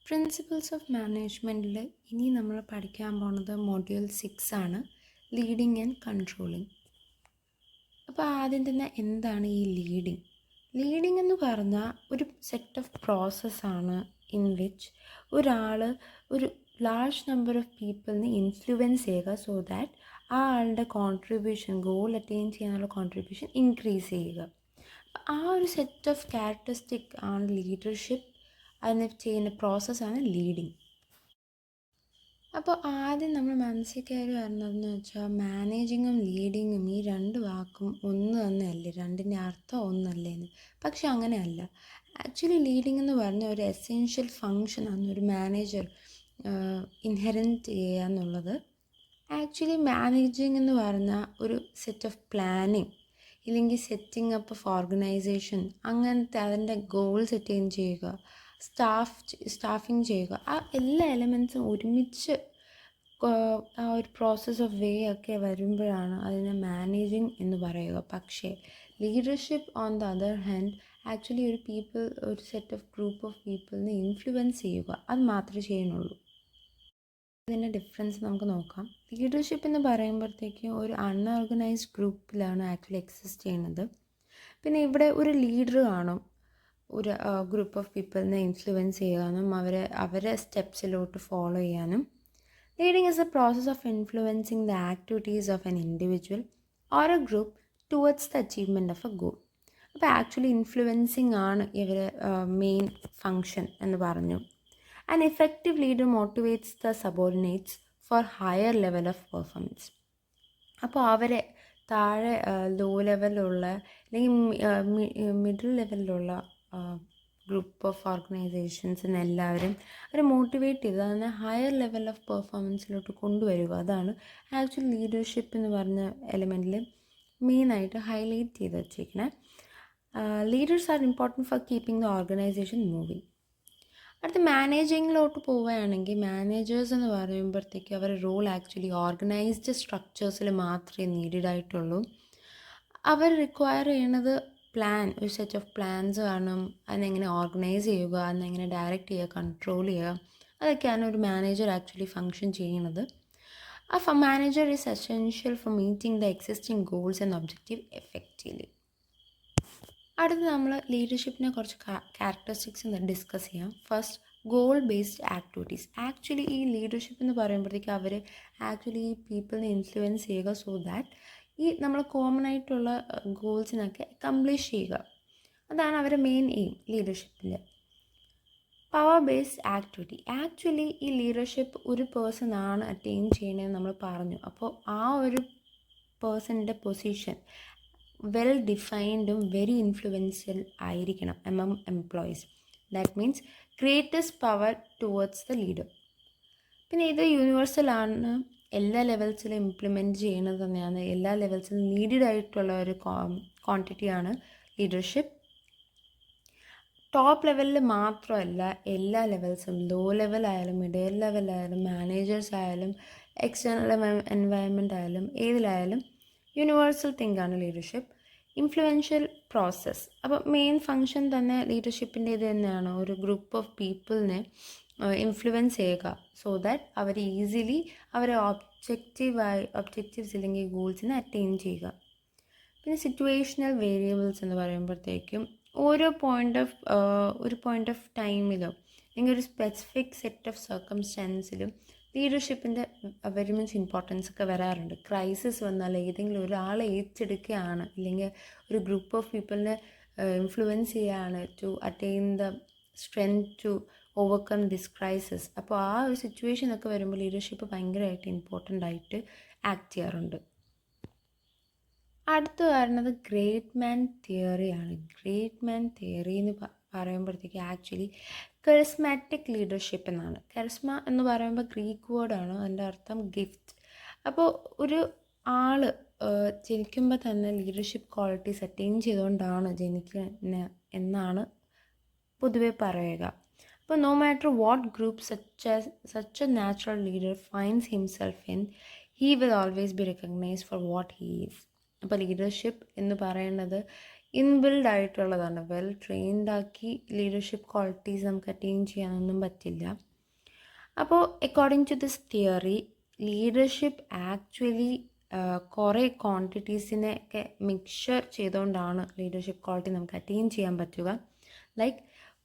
Principles of മാനേജ്മെൻറ്റിൽ ഇനി നമ്മൾ പഠിക്കാൻ പോണത് മൊഡ്യൂൾ 6 ആണ്, ലീഡിങ് ആൻഡ് കൺട്രോളിങ്. അപ്പോൾ ആദ്യം തന്നെ എന്താണ് ഈ ലീഡിങ്? ലീഡിങ് എന്ന് പറഞ്ഞാൽ ഒരു സെറ്റ് ഓഫ് പ്രോസസ്സാണ് ഇൻ വിച്ച് ഒരാൾ ഒരു ലാർജ് നമ്പർ ഓഫ് പീപ്പിളിനെ ഇൻഫ്ലുവൻസ് ചെയ്യുക, സോ ദാറ്റ് ആ ആളുടെ കോൺട്രിബ്യൂഷൻ, ഗോൾ അറ്റൈൻ ചെയ്യാനുള്ള കോൺട്രിബ്യൂഷൻ ഇൻക്രീസ് ചെയ്യുക. ആ ഒരു സെറ്റ് ഓഫ് ക്യാരക്ടറിസ്റ്റിക് ആണ് ലീഡർഷിപ്പ്. അതിന് ചെയ്യുന്ന പ്രോസസ്സാണ് ലീഡിങ്. അപ്പോൾ ആദ്യം നമ്മൾ മനസ്സിൽ കയറി വരുന്നതെന്ന് വെച്ചാൽ മാനേജിങ്ങും ലീഡിങ്ങും ഈ രണ്ട് വാക്കും ഒന്ന് തന്നെയല്ലേ, രണ്ടിൻ്റെ അർത്ഥം ഒന്നല്ലേന്ന്. പക്ഷെ അങ്ങനെയല്ല. ആക്ച്വലി ലീഡിങ് എന്ന് പറഞ്ഞ ഒരു എസെൻഷ്യൽ ഫങ്ഷനാണ് ഒരു മാനേജർ ഇൻഹെറൻറ്റ് ചെയ്യുക എന്നുള്ളത്. ആക്ച്വലി മാനേജിങ് എന്ന് പറഞ്ഞാൽ ഒരു സെറ്റ് ഓഫ് പ്ലാനിങ് ഇല്ലെങ്കിൽ സെറ്റിംഗ് അപ്പ് ഓഫ് ഓർഗനൈസേഷൻ, അങ്ങനത്തെ അതിൻ്റെ ഗോൾ സെറ്റ് ചെയ്യുക, സ്റ്റാഫിങ് ചെയ്യുക, ആ എല്ലാ എലമെൻറ്റ്സും ഒരുമിച്ച് ആ ഒരു പ്രോസസ്സ് ഓഫ് വേ ഒക്കെ വരുമ്പോഴാണ് അതിനെ മാനേജിങ് എന്ന് പറയുക. പക്ഷേ leadership on the other hand actually ഒരു സെറ്റ് ഓഫ് ഗ്രൂപ്പ് ഓഫ് പീപ്പിളിനെ ഇൻഫ്ലുവൻസ് ചെയ്യുക, അത് മാത്രമേ ചെയ്യുന്നുള്ളൂ. ഇതിൻ്റെ ഡിഫറൻസ് നമുക്ക് നോക്കാം. ലീഡർഷിപ്പ് എന്ന് പറയുമ്പോഴത്തേക്കും ഒരു അൺഓർഗനൈസ്ഡ് ഗ്രൂപ്പിലാണ് ആക്ച്വലി എക്സിസ്റ്റ് ചെയ്യുന്നത്. പിന്നെ ഇവിടെ ഒരു ലീഡർ കാണും, ഒരു ഗ്രൂപ്പ് ഓഫ് പീപ്പിളിനെ ഇൻഫ്ലുവൻസ് ചെയ്യാനും അവരെ സ്റ്റെപ്സിലോട്ട് ഫോളോ ചെയ്യാനും. Leading is A process of influencing the activities of an individual or A group towards the achievement of A goal. അപ്പോൾ ആക്ച്വലി ഇൻഫ്ലുവൻസിങ് ആണ് ഇവരെ മെയിൻ ഫങ്ഷൻ എന്ന് പറഞ്ഞു. An effective leader motivates the subordinates for higher level of performance. അപ്പോൾ അവരെ താഴെ law ലെവലിലുള്ള അല്ലെങ്കിൽ മിഡിൽ ലെവലിലുള്ള ഗ്രൂപ്പ് ഓഫ് ഓർഗനൈസേഷൻസിനെല്ലാവരും അവരെ മോട്ടിവേറ്റ് ചെയ്ത് അതിനെ ഹയർ ലെവൽ ഓഫ് പെർഫോമൻസിലോട്ട് കൊണ്ടുവരിക. അതാണ് ആക്ച്വൽ ലീഡർഷിപ്പ് എന്ന് പറഞ്ഞ എലമെൻറ്റിൽ മെയിനായിട്ട് ഹൈലൈറ്റ് ചെയ്ത് വെച്ചേക്കണേ. Leaders are important for keeping the organisation moving. അടുത്ത മാനേജിങ്ങിലോട്ട് പോവുകയാണെങ്കിൽ മാനേജേഴ്സ് എന്ന് പറയുമ്പോഴത്തേക്ക് അവരുടെ റോൾ ആക്ച്വലി ഓർഗനൈസ്ഡ് സ്ട്രക്ചേഴ്സിൽ മാത്രമേ നീഡഡ് ആയിട്ടുള്ളൂ. അവർ റിക്വയർ ചെയ്യണത് ഒരു സെറ്റ് ഓഫ് പ്ലാൻസ് കാണും, അതിനെങ്ങനെ ഓർഗനൈസ് ചെയ്യുക, അതിനെങ്ങനെ ഡയറക്റ്റ് ചെയ്യുക, കൺട്രോൾ ചെയ്യുക, അതൊക്കെയാണ് ഒരു മാനേജർ ആക്ച്വലി ഫങ്ഷൻ ചെയ്യുന്നത്. ആ manager is essential for meeting the existing goals and objective effectively. അടുത്ത് നമ്മൾ ലീഡർഷിപ്പിനെ കുറച്ച് ക്യാരക്ടറിസ്റ്റിക്സ് ഡിസ്കസ് ചെയ്യാം. First, goal based activities. Actually ഈ ലീഡർഷിപ്പ് എന്ന് പറയുമ്പോഴത്തേക്ക് അവർ ആക്ച്വലി ഈ പീപ്പിളിനെ ഇൻഫ്ലുവൻസ് ചെയ്യുക, സോ ദാറ്റ് ഈ നമ്മൾ കോമൺ ആയിട്ടുള്ള ഗോൾസിനൊക്കെ അക്കംപ്ലിഷ് ചെയ്യുക. അതാണ് അവരുടെ മെയിൻ എയിം ലീഡർഷിപ്പിൽ. Power based activity. ആക്ച്വലി ഈ ലീഡർഷിപ്പ് ഒരു പേഴ്സൺ ആണ് അറ്റൈൻ ചെയ്യണതെന്ന് നമ്മൾ പറഞ്ഞു. അപ്പോൾ ആ ഒരു പേഴ്സണിൻ്റെ പൊസിഷൻ വെൽ ഡിഫൈൻഡും വെരി ഇൻഫ്ലുവൻഷ്യൽ ആയിരിക്കണം among employees. That means greatest power towards the leader. പിന്നെ ഇത് യൂണിവേഴ്സലാണ്, എല്ലാ ലെവൽസിലും ഇംപ്ലിമെൻറ്റ് ചെയ്യുന്നത് തന്നെയാണ്, എല്ലാ ലെവൽസിലും നീഡഡ് ആയിട്ടുള്ള ഒരു ക്വാണ്ടിറ്റിയാണ് ലീഡർഷിപ്പ്. ടോപ്പ് ലെവലിൽ മാത്രമല്ല, എല്ലാ ലെവൽസും, ലോ ലെവലായാലും മിഡിൽ ലെവലായാലും മാനേജേഴ്സ് ആയാലും എക്സ്റ്റേണൽ എൻവയൺമെൻറ്റ് ആയാലും ഏതിലായാലും യൂണിവേഴ്സൽ തിങ്കാണ് ലീഡർഷിപ്പ്. Influential process. അപ്പോൾ മെയിൻ ഫങ്ഷൻ തന്നെ ലീഡർഷിപ്പിൻ്റെ ഇത് തന്നെയാണ്, ഒരു ഗ്രൂപ്പ് ഓഫ് ഇൻഫ്ലുവൻസ് ചെയ്യുക, സോ ദാറ്റ് അവർ ഈസിലി അവരെ ഒബ്ജക്റ്റീവ്സ് അല്ലെങ്കിൽ ഗോൾസിനെ അറ്റൈൻ ചെയ്യുക. പിന്നെ സിറ്റുവേഷണൽ വേരിയബിൾസ് എന്ന് പറയുമ്പോഴത്തേക്കും ഒരു പോയിൻ്റ് ഓഫ് ടൈമിലോ അല്ലെങ്കിൽ ഒരു സ്പെസിഫിക് സെറ്റ് ഓഫ് സർക്കംസ്റ്റാൻസിലും ലീഡർഷിപ്പിൻ്റെ വെരി മച്ച് ഇമ്പോർട്ടൻസ് ഒക്കെ വരാറുണ്ട്. ക്രൈസിസ് വന്നാൽ ഏതെങ്കിലും ഒരാളെ ഏറ്റെടുക്കുകയാണ് ഇല്ലെങ്കിൽ ഒരു ഗ്രൂപ്പ് ഓഫ് പീപ്പിളിനെ ഇൻഫ്ലുവൻസ് ചെയ്യുകയാണ് to attain the strength to overcome this crisis. അപ്പോൾ ആ ഒരു സിറ്റുവേഷനൊക്കെ വരുമ്പോൾ ലീഡർഷിപ്പ് ഭയങ്കരമായിട്ട് ഇമ്പോർട്ടൻ്റ് ആയിട്ട് ആക്ട് ചെയ്യാറുണ്ട്. അടുത്ത് വരുന്നത് ഗ്രേറ്റ് മാൻ തിയറിയാണ്. ഗ്രേറ്റ് മാൻ തിയറി എന്ന് പറയുമ്പോഴത്തേക്ക് ആക്ച്വലി കറിസ്മാറ്റിക് ലീഡർഷിപ്പ് എന്നാണ്. കറിസ്മ എന്ന് പറയുമ്പോൾ ഗ്രീക്ക് വേർഡാണ്, അതിൻ്റെ അർത്ഥം ഗിഫ്റ്റ്. അപ്പോൾ ഒരു ആൾ ജനിക്കുമ്പോൾ തന്നെ ലീഡർഷിപ്പ് ക്വാളിറ്റീസ് അറ്റൈൻ ചെയ്തുകൊണ്ടാണ് ജനിക്കുന്നത് എന്നാണ് പൊതുവെ പറയുക. അപ്പോൾ no matter what group such a natural leader finds himself in, he will always be recognised for what he is. അപ്പോൾ ലീഡർഷിപ്പ് എന്ന് പറയുന്നത് ഇൻബിൽഡ് ആയിട്ടുള്ളതാണ്. വെൽ ട്രെയിൻഡ് ആക്കി ലീഡർഷിപ്പ് ക്വാളിറ്റീസ് നമുക്ക് അറ്റൈൻ ചെയ്യാനൊന്നും പറ്റില്ല. അപ്പോൾ according to this theory leadership actually കുറേ ക്വാണ്ടിറ്റീസിനെ ഒക്കെ മിക്സ്ചർ ചെയ്തുകൊണ്ടാണ് ലീഡർഷിപ്പ് ക്വാളിറ്റി നമുക്ക് അറ്റൈൻ ചെയ്യാൻ പറ്റുക. ലൈക്ക്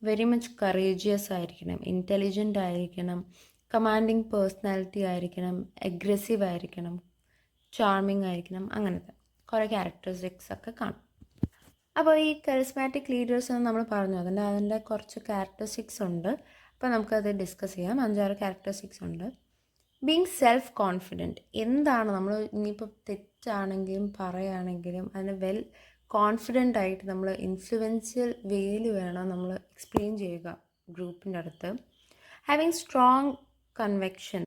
വെരി മച്ച് കറേജിയസ് ആയിരിക്കണം, ഇൻ്റലിജൻ്റ് ആയിരിക്കണം, കമാൻഡിങ് പേഴ്സണാലിറ്റി ആയിരിക്കണം, അഗ്രസീവ് ആയിരിക്കണം, ചാർമിങ് ആയിരിക്കണം, അങ്ങനത്തെ കുറേ ക്യാരക്ടറിസ്റ്റിക്സ് ഒക്കെ കാണും. അപ്പോൾ ഈ കരിസ്മാറ്റിക് ലീഡേഴ്സ് എന്ന് നമ്മൾ പറഞ്ഞു, അതിൻ്റെ കുറച്ച് ക്യാരക്ടറിസ്റ്റിക്സ് ഉണ്ട്. അപ്പോൾ നമുക്കത് ഡിസ്കസ് ചെയ്യാം. 5-6 ക്യാരക്ടറിസ്റ്റിക്സ് ഉണ്ട്. Being self confident. എന്താണ് നമ്മൾ ഇനിയിപ്പോൾ തെറ്റാണെങ്കിലും പറയുകയാണെങ്കിലും അതിന് വെൽ കോൺഫിഡൻ്റ് ആയിട്ട് നമ്മൾ ഇൻഫ്ലുവൻഷ്യൽ വേയിൽ വേണം നമ്മൾ എക്സ്പ്ലെയിൻ ചെയ്യുക ഗ്രൂപ്പിൻ്റെ അടുത്ത്. Having strong convection.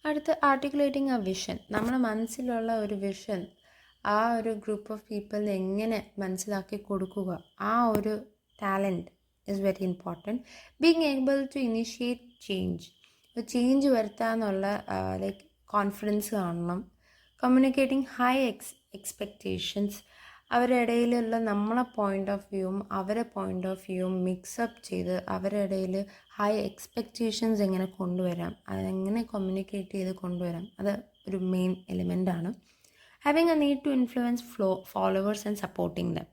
അടുത്ത് ആർട്ടിക്കുലേറ്റിംഗ് എ വിഷൻ. നമ്മുടെ മനസ്സിലുള്ള ഒരു വിഷൻ ആ ഒരു ഗ്രൂപ്പ് ഓഫ് പീപ്പിളിന് എങ്ങനെ മനസ്സിലാക്കി കൊടുക്കുക, ആ ഒരു talent is very important. Being able to initiate change വരുത്താനുള്ള ലൈക്ക് കോൺഫിഡൻസ് കാണണം. Communicating high expectations. അവരുടെ ഇടയിലുള്ള നമ്മളെ പോയിൻ്റ് ഓഫ് വ്യൂവും അവരെ പോയിൻ്റ് ഓഫ് വ്യൂവും മിക്സപ്പ് ചെയ്ത് അവരുടെ ഇടയിൽ ഹൈ എക്സ്പെക്റ്റേഷൻസ് എങ്ങനെ കൊണ്ടുവരാം, അതെങ്ങനെ കമ്മ്യൂണിക്കേറ്റ് ചെയ്ത് കൊണ്ടുവരാം, അത് ഒരു main എലിമെൻ്റാണ്. Having a need to influence followers and supporting them.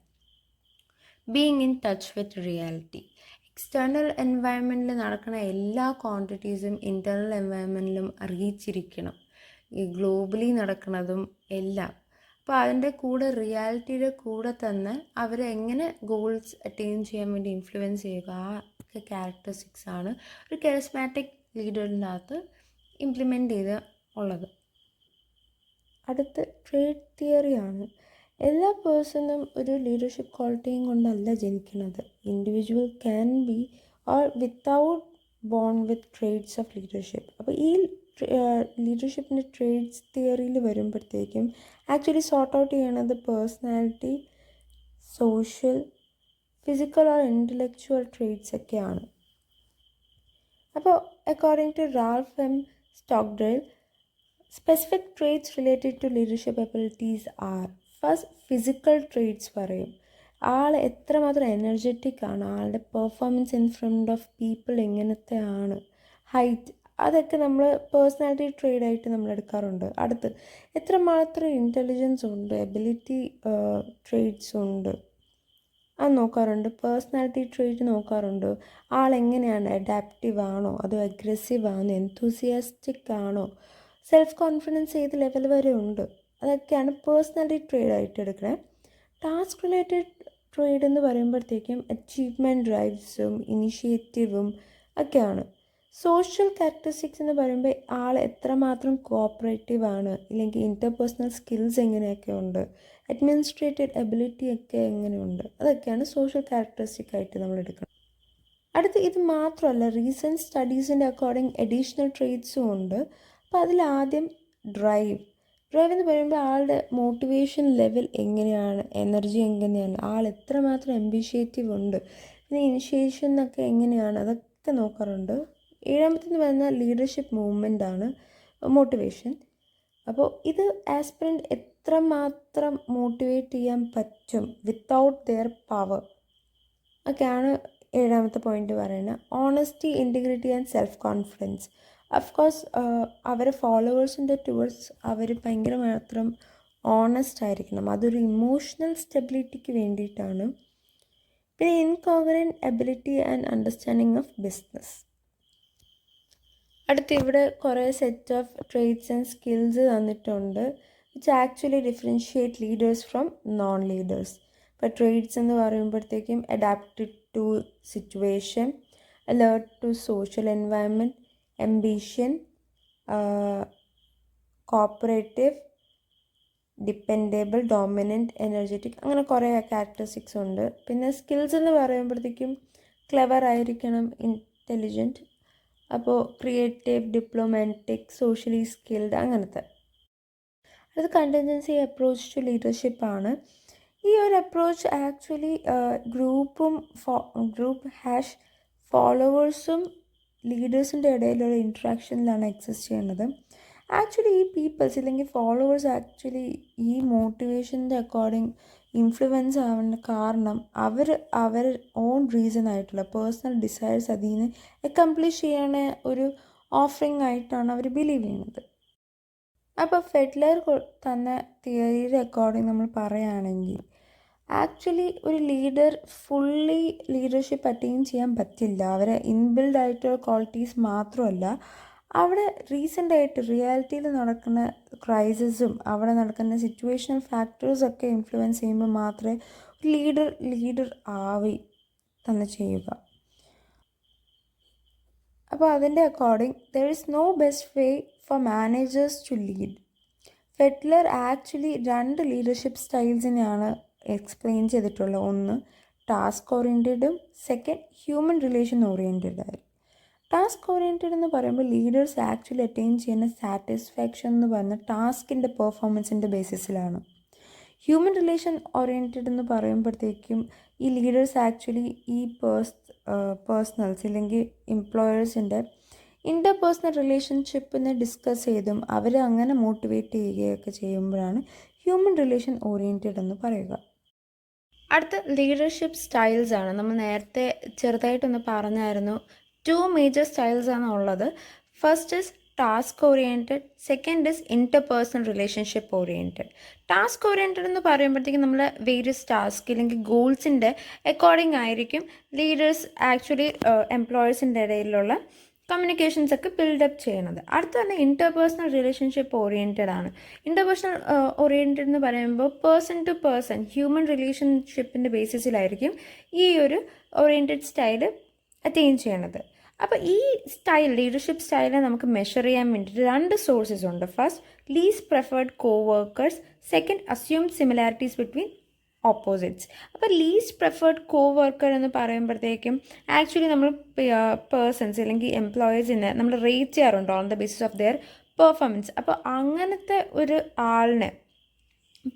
Being in touch with reality. External എൻവയൺമെൻറ്റിൽ നടക്കുന്ന എല്ലാ ക്വാണ്ടിറ്റീസും ഇൻറ്റേർണൽ എൻവയൺമെൻറ്റിലും അറിയിച്ചിരിക്കണം, ഈ ഗ്ലോബലി നടക്കുന്നതും എല്ലാം. അപ്പോൾ അതിൻ്റെ കൂടെ റിയാലിറ്റിയുടെ കൂടെ തന്നെ അവരെങ്ങനെ ഗോൾസ് അറ്റൈൻ ചെയ്യാൻ വേണ്ടി ഇൻഫ്ലുവൻസ് ചെയ്യുക, ആ ക്യാരക്ടറിസ്റ്റിക്സ് ആണ് ഒരു കരിസ്മാറ്റിക് ലീഡറിൻ്റെ അകത്ത് ഇംപ്ലിമെൻ്റ് ചെയ്ത് ഉള്ളത്. അടുത്ത് ട്രേഡ് തിയറിയാണ്. എല്ലാ പേഴ്സണും ഒരു ലീഡർഷിപ്പ് ക്വാളിറ്റിയും കൊണ്ടല്ല ജനിക്കുന്നത്. Individual can be or without born with traits of leadership. അപ്പോൾ ഈ ലീഡർഷിപ്പിൻ്റെ ട്രേഡ്സ് തിയറിയിൽ വരുമ്പോഴത്തേക്കും ആക്ച്വലി സോർട്ട് ഔട്ട് ചെയ്യണത് personality, social, physical or intellectual traits ഒക്കെയാണ്. അപ്പോൾ according to Ralph M Stogdill, specific traits related to leadership abilities are, first physical traits പറയും. ആൾ എത്രമാത്രം എനർജറ്റിക് ആണ്, ആളുടെ performance in front of people എങ്ങനത്തെ ആണ്, ഹൈറ്റ്, അതൊക്കെ നമ്മൾ പേഴ്സണാലിറ്റി ട്രേഡ് ആയിട്ട് നമ്മൾ എടുക്കാറുണ്ട്. അടുത്ത് എത്രമാത്രം ഇൻ്റലിജൻസ് ഉണ്ട്, എബിലിറ്റി ട്രേഡ്സ് ഉണ്ട്, അത് നോക്കാറുണ്ട്. പേഴ്സണാലിറ്റി ട്രേറ്റ് നോക്കാറുണ്ട്. ആളെങ്ങനെയാണ്, അഡാപ്റ്റീവ് ആണോ അതോ അഗ്രസീവ് ആണോ, എൻതൂസിയാസ്റ്റിക് ആണോ, സെൽഫ് കോൺഫിഡൻസ് ഏത് ലെവൽ വരെ ഉണ്ട്, അതൊക്കെയാണ് പേഴ്സണാലിറ്റി ട്രേഡ് ആയിട്ട് എടുക്കുന്നത്. ടാസ്ക് റിലേറ്റഡ് ട്രേഡ് എന്ന് പറയുമ്പോഴത്തേക്കും അച്ചീവ്മെൻറ്റ് ഡ്രൈവ്സും ഇനിഷ്യേറ്റീവും ഒക്കെയാണ്. സോഷ്യൽ ക്യാരക്ടറിസ്റ്റിക്സ് എന്ന് പറയുമ്പോൾ ആൾ എത്രമാത്രം കോഓപ്പറേറ്റീവ് ആണ്, ഇല്ലെങ്കിൽ ഇൻ്റർപേഴ്സണൽ സ്കിൽസ് എങ്ങനെയൊക്കെ ഉണ്ട്, അഡ്മിനിസ്ട്രേറ്റീവ് എബിലിറ്റി ഒക്കെ എങ്ങനെയുണ്ട്, അതൊക്കെയാണ് സോഷ്യൽ ക്യാരക്ടറിസ്റ്റിക് ആയിട്ട് നമ്മൾ എടുക്കുന്നത്. അടുത്ത് ഇത് മാത്രമല്ല, റീസെൻറ്റ് സ്റ്റഡീസിൻ്റെ അക്കോർഡിംഗ് അഡീഷണൽ ട്രേഡ്സും ഉണ്ട്. അപ്പോൾ അതിലാദ്യം ഡ്രൈവ് എന്ന് പറയുമ്പോൾ ആളുടെ മോട്ടിവേഷൻ ലെവൽ എങ്ങനെയാണ്, എനർജി എങ്ങനെയാണ്, ആൾ എത്രമാത്രം അംബിഷ്യേറ്റീവ് ഉണ്ട്, പിന്നെ ഇനിഷ്യേഷൻ എന്നൊക്കെ എങ്ങനെയാണ്, അതൊക്കെ നോക്കാറുണ്ട്. 7ാമത്തേന്ന് പറയുന്ന ലീഡർഷിപ്പ് മൂവ്മെൻ്റ് ആണ്, മോട്ടിവേഷൻ. അപ്പോൾ ഇത് ആസ്പിറൻറ്റ് എത്രമാത്രം മോട്ടിവേറ്റ് ചെയ്യാൻ പറ്റും വിത്തൗട്ട് ദെയർ പവർ ഒക്കെയാണ് 7ാമത്തെ പോയിൻ്റ് പറയുന്നത്. Honesty, integrity and self confidence. Of course അവരെ ഫോളോവേഴ്സിൻ്റെ ടുവേർഡ്സ് അവർ ഭയങ്കര മാത്രം ഓണസ്റ്റ് ആയിരിക്കണം, അതൊരു ഇമോഷണൽ സ്റ്റെബിലിറ്റിക്ക് വേണ്ടിയിട്ടാണ്. പിന്നെ incoherent ability and understanding of business. അടുത്ത് ഇവിടെ കുറേ set of traits and skills തന്നിട്ടുണ്ട് which actually differentiate leaders from non leaders. ഇപ്പോൾ ട്രേറ്റ്സ് എന്ന് പറയുമ്പോഴത്തേക്കും adapted to situation, alert to social environment, ambition, cooperative, dependable, dominant, energetic, അങ്ങനെ കുറേ characteristics ഉണ്ട്. പിന്നെ സ്കിൽസ് എന്ന് പറയുമ്പോഴത്തേക്കും ക്ലെവർ ആയിരിക്കണം, ഇൻ്റലിജൻറ്റ്, അപ്പോൾ ക്രിയേറ്റീവ്, ഡിപ്ലോമാറ്റിക്, സോഷ്യലി സ്കിൽഡ്, അങ്ങനത്തെ. അത് കണ്ടിൻജൻസി അപ്രോച്ച് ടു ലീഡർഷിപ്പാണ്. ഈ ഒരു അപ്രോച്ച് ആക്ച്വലി ഗ്രൂപ്പ് ഹാഷ് ഫോളോവേഴ്സും ലീഡേഴ്സിൻ്റെ ഇടയിലുള്ള ഇൻട്രാക്ഷനിലാണ് എക്സിസ്റ്റ് ചെയ്യുന്നത്. ആക്ച്വലി ഈ പീപ്പിൾസ് ഇല്ലെങ്കിൽ ഫോളോവേഴ്സ് ആക്ച്വലി ഈ മോട്ടിവേഷൻ്റെ അക്കോർഡിംഗ് ഇൻഫ്ലുവൻസ് ആവുന്ന കാരണം അവർ ഓൺ റീസൺ ആയിട്ടുള്ള പേഴ്സണൽ ഡിസയേഴ്സ് അതിൽ നിന്ന് അക്കംപ്ലിഷ് ചെയ്യാൻ ഒരു ഓഫറിങ് ആയിട്ടാണ് അവർ ബിലീവ് ചെയ്യുന്നത്. അപ്പോൾ ഫെഡ്ലർ തന്ന തിയറിയുടെ അക്കോർഡിംഗ് നമ്മൾ പറയുകയാണെങ്കിൽ ആക്ച്വലി ഒരു ലീഡർ ഫുള്ളി ലീഡർഷിപ്പ് അറ്റൈൻ ചെയ്യാൻ പറ്റില്ല. അവരെ ഇൻബിൽഡ് ആയിട്ടുള്ള ക്വാളിറ്റീസ് മാത്രമല്ല, അവിടെ റീസെൻ്റായിട്ട് റിയാലിറ്റിയിൽ നടക്കുന്ന ക്രൈസിസും അവിടെ നടക്കുന്ന സിറ്റുവേഷണൽ ഫാക്ടേഴ്സൊക്കെ ഇൻഫ്ലുവൻസ് ചെയ്യുമ്പോൾ മാത്രമേ ലീഡർ ആവി തന്നെ ചെയ്യുക. അപ്പോൾ അതിൻ്റെ according there is no best way for managers to lead. Fiedler actually 2 leadership സ്റ്റൈൽസിനെയാണ് എക്സ്പ്ലെയിൻ ചെയ്തിട്ടുള്ളത്. ഒന്ന് ടാസ്ക് ഓറിയൻറ്റഡും സെക്കൻഡ് ഹ്യൂമൻ റിലേഷൻ ഓറിയൻറ്റഡായി. ടാസ്ക് ഓറിയൻറ്റഡ് എന്ന് പറയുമ്പോൾ ലീഡേഴ്സ് ആക്ച്വലി അറ്റൈൻ ചെയ്യുന്ന സാറ്റിസ്ഫാക്ഷൻ എന്ന് പറയുന്ന ടാസ്കിൻ്റെ പെർഫോമൻസിൻ്റെ ബേസിസിലാണ്. ഹ്യൂമൻ റിലേഷൻ ഓറിയൻറ്റഡ് എന്ന് പറയുമ്പോഴത്തേക്കും ഈ ലീഡേഴ്സ് ആക്ച്വലി ഈ പേഴ്സണൽസ് അല്ലെങ്കിൽ എംപ്ലോയേഴ്സിൻ്റെ ഇൻ്റർപേഴ്സണൽ റിലേഷൻഷിപ്പിനെ ഡിസ്കസ് ചെയ്തും അവരെ അങ്ങനെ മോട്ടിവേറ്റ് ചെയ്യുകയൊക്കെ ചെയ്യുമ്പോഴാണ് ഹ്യൂമൻ റിലേഷൻ ഓറിയൻറ്റഡ് എന്ന് പറയുക. അടുത്ത ലീഡർഷിപ്പ് സ്റ്റൈൽസ് ആണ്. നമ്മൾ നേരത്തെ ചെറുതായിട്ടൊന്ന് പറഞ്ഞായിരുന്നു. 2 മേജർ സ്റ്റൈൽസ് ആണ് ഉള്ളത്. First is task oriented, second is interpersonal relationship oriented. Task oriented എന്ന് പറയുമ്പോഴത്തേക്കും നമ്മൾ വേരിയസ് ടാസ്ക് അല്ലെങ്കിൽ ഗോൾസിൻ്റെ അക്കോർഡിംഗ് ആയിരിക്കും ലീഡേഴ്സ് ആക്ച്വലി എംപ്ലോയീസിൻ്റെ ഇടയിലുള്ള കമ്മ്യൂണിക്കേഷൻസ് ഒക്കെ ബിൽഡപ്പ് ചെയ്യുന്നത്. അടുത്ത തന്നെ ഇൻ്റർപേഴ്സണൽ റിലേഷൻഷിപ്പ് ഓറിയൻറ്റഡ് ആണ്. ഇൻ്റർപേഴ്സണൽ ഓറിയൻറ്റഡ് എന്ന് പറയുമ്പോൾ പേഴ്സൺ ടു പേഴ്സൺ ഹ്യൂമൻ റിലേഷൻഷിപ്പിൻ്റെ ബേസിസിലായിരിക്കും ഈ ഒരു ഓറിയൻറ്റഡ് സ്റ്റൈൽ അറ്റൈൻ ചെയ്യണത്. അപ്പോൾ ഈ സ്റ്റൈൽ ലീഡർഷിപ്പ് സ്റ്റൈലിനെ നമുക്ക് മെഷർ ചെയ്യാൻ വേണ്ടിയിട്ട് 2 സോഴ്സസ് ഉണ്ട്. First least preferred coworkers, second assumed similarities between opposites. അപ്പോൾ ലീസ്റ്റ് പ്രിഫേർഡ് കോവർക്കർ എന്ന് പറയുമ്പോഴത്തേക്കും ആക്ച്വലി നമ്മൾ പേഴ്സൺസ് അല്ലെങ്കിൽ എംപ്ലോയീസിനെ നമ്മൾ റേറ്റ് ചെയ്യാറുണ്ട് on the basis of their performance. അപ്പോൾ അങ്ങനത്തെ ഒരു ആളിനെ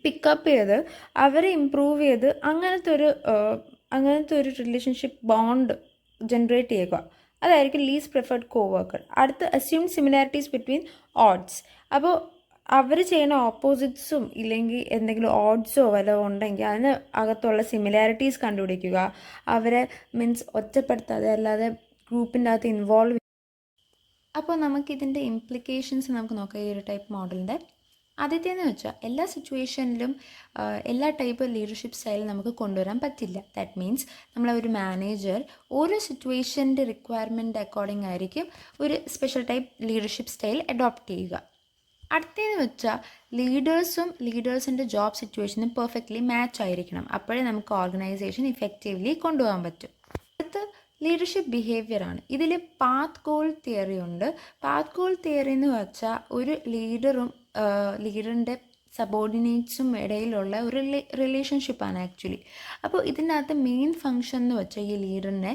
പിക്കപ്പ് ചെയ്ത് അവരെ ഇമ്പ്രൂവ് ചെയ്ത് അങ്ങനത്തെ ഒരു റിലേഷൻഷിപ്പ് ബോണ്ട് ജനറേറ്റ് ചെയ്യുക, അതായിരിക്കും ലീസ്റ്റ് പ്രിഫേർഡ് കോവർക്കർ. അടുത്ത് അസ്യൂംഡ് സിമിലാരിറ്റീസ് ബിറ്റ്വീൻ ഓഡ്സ്. അപ്പോൾ അവർ ചെയ്യുന്ന ഓപ്പോസിറ്റ്സും ഇല്ലെങ്കിൽ എന്തെങ്കിലും ഓഡ്സോ വല്ലതും ഉണ്ടെങ്കിൽ അതിന് അകത്തുള്ള സിമിലാരിറ്റീസ് കണ്ടുപിടിക്കുക. അവരെ ഒറ്റപ്പെടുത്താതെ അല്ലാതെ ഗ്രൂപ്പിൻ്റെ അകത്ത് ഇൻവോൾവ്. അപ്പോൾ നമുക്കിതിൻ്റെ ഇംപ്ലിക്കേഷൻസ് നമുക്ക് നോക്കാം ഈ ഒരു ടൈപ്പ് മോഡലിൻ്റെ. ആദ്യത്തേന്ന് വെച്ചാൽ എല്ലാ സിറ്റുവേഷനിലും എല്ലാ ടൈപ്പ് ലീഡർഷിപ്പ് സ്റ്റൈലും നമുക്ക് കൊണ്ടുവരാൻ പറ്റില്ല. ദാറ്റ് മീൻസ് നമ്മളൊരു മാനേജർ ഓരോ സിറ്റുവേഷൻ്റെ റിക്വയർമെൻറ്റ് അക്കോർഡിംഗ് ആയിരിക്കും ഒരു special type leadership style adopt ചെയ്യുക. അടുത്തതെന്ന് വെച്ചാൽ ലീഡേഴ്സിൻ്റെ ജോബ് സിറ്റുവേഷനും പെർഫെക്റ്റ്ലി മാച്ച് ആയിരിക്കണം. അപ്പോഴേ നമുക്ക് ഓർഗനൈസേഷൻ ഇഫക്റ്റീവ്ലി കൊണ്ടുപോകാൻ പറ്റും. അടുത്ത ലീഡർഷിപ്പ് ബിഹേവിയർ ആണ്. ഇതിൽ പാത്ത് ഗോൾ തിയറി ഉണ്ട്. പാത്ത് ഗോൾ തിയറി എന്ന് വെച്ചാൽ ഒരു ലീഡറിൻ്റെ സബോർഡിനേറ്റ്സും ഇടയിലുള്ള ഒരു റിലേഷൻഷിപ്പാണ് ആക്ച്വലി. അപ്പോൾ ഇതിനകത്ത് മെയിൻ ഫങ്ഷൻ എന്ന് വെച്ചാൽ ഈ ലീഡറിനെ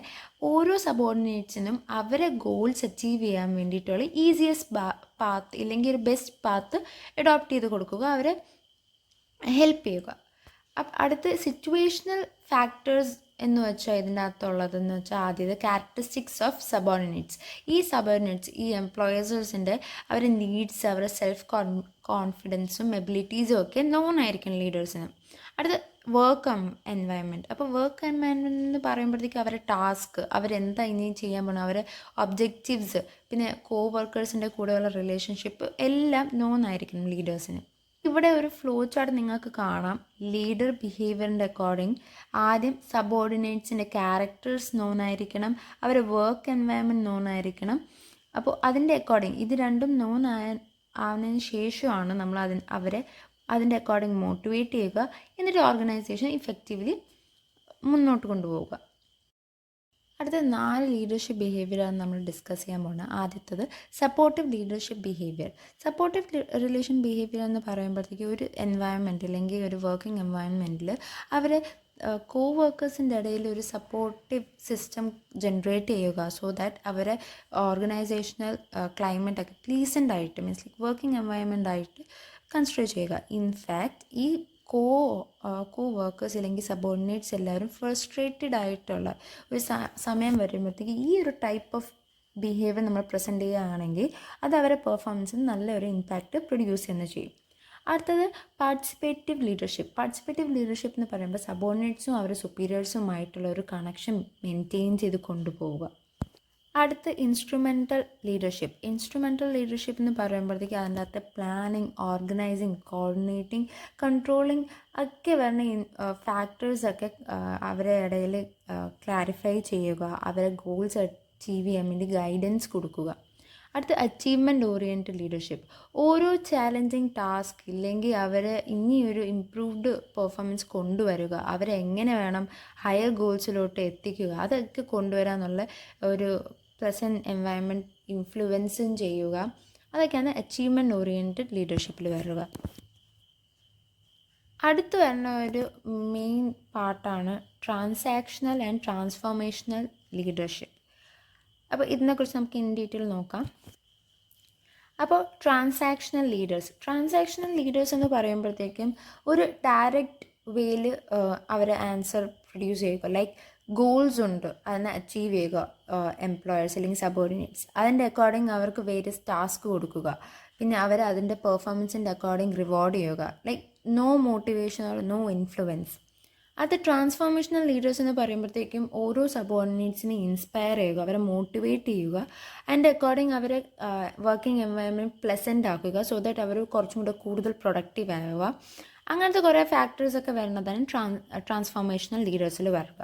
ഓരോ സബോർഡിനേറ്റ്സിനും അവരെ ഗോൾസ് അച്ചീവ് ചെയ്യാൻ വേണ്ടിയിട്ടുള്ള ഈസിയസ്റ്റ് പാത്ത് ഇല്ലെങ്കിൽ ഒരു ബെസ്റ്റ് പാത്ത് അഡോപ്റ്റ് ചെയ്ത് കൊടുക്കുക, അവരെ ഹെൽപ്പ് ചെയ്യുക. അടുത്ത് സിറ്റുവേഷണൽ ഫാക്ടേഴ്സ് എന്ന് വെച്ചാൽ ഇതിൻ്റെ അകത്തുള്ളതെന്ന് വെച്ചാൽ ആദ്യത് ക്യാരക്ടറിസ്റ്റിക്സ് ഓഫ് സബോർഡിനേറ്റ്സ്. ഈ എംപ്ലോയേഴ്സിൻ്റെ അവരുടെ നീഡ്സ്, അവരുടെ സെൽഫ് കോൺഫിഡൻസും എബിലിറ്റീസും ഒക്കെ നോൺ ആയിരിക്കും ലീഡേഴ്സിന്. അടുത്ത വർക്ക് എൻവയൺമെൻറ്റ്. അപ്പോൾ വർക്ക് എൻവയൺമെൻറ്റ് എന്ന് പറയുമ്പോഴത്തേക്കും അവരുടെ ടാസ്ക്, അവരെന്താ ഇനി ചെയ്യാൻ പോകണം, അവരുടെ ഒബ്ജക്റ്റീവ്സ്, പിന്നെ വർക്കേഴ്സിൻ്റെ കൂടെയുള്ള റിലേഷൻഷിപ്പ് എല്ലാം നോൺ ആയിരിക്കണം ലീഡേഴ്സിന്. ഇവിടെ ഒരു ഫ്ലോ ചാർട്ട് നിങ്ങൾക്ക് കാണാം. ലീഡർ ബിഹേവിയറിൻ്റെ അക്കോർഡിംഗ് ആദ്യം സബോർഡിനേറ്റ്സിൻ്റെ ക്യാരക്ടേഴ്സ് നോൺ ആയിരിക്കണം, അവരുടെ വർക്ക് എൻവയൺമെൻറ്റ് നോൺ ആയിരിക്കണം. അപ്പോൾ അതിൻ്റെ അക്കോർഡിംഗ് ഇത് രണ്ടും നോൺ ആവുന്നതിന് ശേഷമാണ് നമ്മൾ അതിൻ്റെ അക്കോർഡിംഗ് മോട്ടിവേറ്റ് ചെയ്യുക, എന്നിട്ട് ഓർഗനൈസേഷൻ ഇഫക്റ്റീവ്ലി മുന്നോട്ട് കൊണ്ടുപോവുക. അടുത്ത 4 ലീഡർഷിപ്പ് ബിഹേവിയറാണ് നമ്മൾ ഡിസ്കസ് ചെയ്യാൻ പോകുന്നത്. ആദ്യത്തത് supportive leadership behaviour. Supportive relation behaviour എന്ന് പറയുമ്പോഴത്തേക്ക് ഒരു എൻവയൺമെൻറ്റ് അല്ലെങ്കിൽ ഒരു വർക്കിംഗ് എൻവയൺമെൻറ്റിൽ അവർ വർക്കേഴ്സിൻ്റെ ഇടയിൽ ഒരു സപ്പോർട്ടീവ് സിസ്റ്റം ജനറേറ്റ് ചെയ്യുക, സോ ദാറ്റ് അവരെ ഓർഗനൈസേഷണൽ ക്ലൈമറ്റൊക്കെ പ്ലീസൻ്റ് ആയിട്ട് മീൻസ് ലൈക്ക് വർക്കിംഗ് എൻവയൺമെൻ്റ് ആയിട്ട് കൺസിഡർ ചെയ്യുക. ഇൻഫാക്റ്റ് ഈ വർക്കേഴ്സ് അല്ലെങ്കിൽ സബോർഡിനേറ്റ്സ് എല്ലാവരും ഫ്രസ്ട്രേറ്റഡ് ആയിട്ടുള്ള ഒരു സമയം വരുമ്പോഴത്തേക്ക് ഈ ഒരു ടൈപ്പ് ഓഫ് ബിഹേവിയർ നമ്മൾ പ്രസൻറ്റ് ചെയ്യുകയാണെങ്കിൽ അത് അവരുടെ പെർഫോമൻസിന് നല്ലൊരു ഇമ്പാക്റ്റ് പ്രൊഡ്യൂസ് ചെയ്യുന്ന ചെയ്യും. അടുത്തത് പാർട്ടിസിപ്പേറ്റീവ് ലീഡർഷിപ്പ് എന്ന് പറയുമ്പോൾ സബോർഡിനേറ്റ്സും അവരുടെ സുപ്പീരിയേഴ്സുമായിട്ടുള്ള ഒരു കണക്ഷൻ മെയിൻറ്റെയിൻ ചെയ്ത് കൊണ്ടുപോവുക. അടുത്ത് ഇൻസ്ട്രുമെൻ്റൽ ലീഡർഷിപ്പ് എന്ന് പറയുമ്പോഴത്തേക്ക് അതിൻ്റെ അകത്ത് പ്ലാനിങ്, ഓർഗനൈസിങ്, കോർഡിനേറ്റിംഗ്, കൺട്രോളിങ് ഒക്കെ വരുന്ന ഫാക്ടേഴ്സൊക്കെ അവരുടെ ഇടയിൽ ക്ലാരിഫൈ ചെയ്യുക, അവരെ ഗോൾസ് അച്ചീവ് ചെയ്യാൻ വേണ്ടി ഗൈഡൻസ് കൊടുക്കുക. അടുത്ത് അച്ചീവ്മെൻറ്റ് ഓറിയൻറ്റഡ് ലീഡർഷിപ്പ്. ഓരോ ചാലഞ്ചിങ് ടാസ്ക് ഇല്ലെങ്കിൽ അവർ ഇനിയൊരു ഇംപ്രൂവ്ഡ് പെർഫോമൻസ് കൊണ്ടുവരിക, അവരെ എങ്ങനെ വേണം ഹയർ ഗോൾസിലോട്ട് എത്തിക്കുക, അതൊക്കെ കൊണ്ടുവരാനുള്ള ഒരു പ്ലസൻറ്റ് എൻവയൺമെൻറ്റ് ഇൻഫ്ലുവൻസും ചെയ്യുക. അതൊക്കെയാണ് അച്ചീവ്മെൻറ്റ് ഓറിയൻറ്റഡ് ലീഡർഷിപ്പിൽ വരിക. അടുത്ത് വരുന്ന ഒരു മെയിൻ പാർട്ടാണ് ട്രാൻസാക്ഷണൽ ആൻഡ് ട്രാൻസ്ഫോർമേഷണൽ ലീഡർഷിപ്പ്. അപ്പോൾ ഇതിനെക്കുറിച്ച് നമുക്ക് ഇൻ ഡീറ്റെയിൽ നോക്കാം. അപ്പോൾ ട്രാൻസാക്ഷണൽ ലീഡേഴ്സ് എന്ന് പറയുമ്പോഴത്തേക്കും ഒരു ഡയറക്റ്റ് വേയിൽ അവർ ആൻസർ പ്രൊഡ്യൂസ് ചെയ്യുക. ലൈക്ക് ഗോൾസ് ഉണ്ട്, അതിനെ അച്ചീവ് ചെയ്യുക എംപ്ലോയേഴ്സ് അല്ലെങ്കിൽ സബോർഡിനേറ്റ്സ്. അതിൻ്റെ അക്കോർഡിംഗ് അവർക്ക് വേരിയസ് ടാസ്ക് കൊടുക്കുക. പിന്നെ അവർ അതിൻ്റെ പെർഫോമൻസിൻ്റെ അക്കോർഡിംഗ് റിവാർഡ് ചെയ്യുക. Like no motivation or no influence. അത് ട്രാൻസ്ഫോർമേഷണൽ ലീഡേഴ്സ് എന്ന് പറയുമ്പോഴത്തേക്കും ഓരോ സബോർഡിനേറ്റ്സിനെ ഇൻസ്പയർ ചെയ്യുക, അവരെ മോട്ടിവേറ്റ് ചെയ്യുക. അതിൻ്റെ അക്കോർഡിംഗ് അവരെ വർക്കിംഗ് എൻവയൺമെൻറ്റ് പ്ലസൻ്റ് ആക്കുക, സോ ദാറ്റ് അവർ കുറച്ചും കൂടെ കൂടുതൽ പ്രൊഡക്റ്റീവ് ആവുക. അങ്ങനത്തെ കുറേ ഫാക്ടേഴ്സൊക്കെ വരുന്നതാണ് ട്രാൻസ്ഫോർമേഷണൽ ലീഡേഴ്സിൽ വരിക.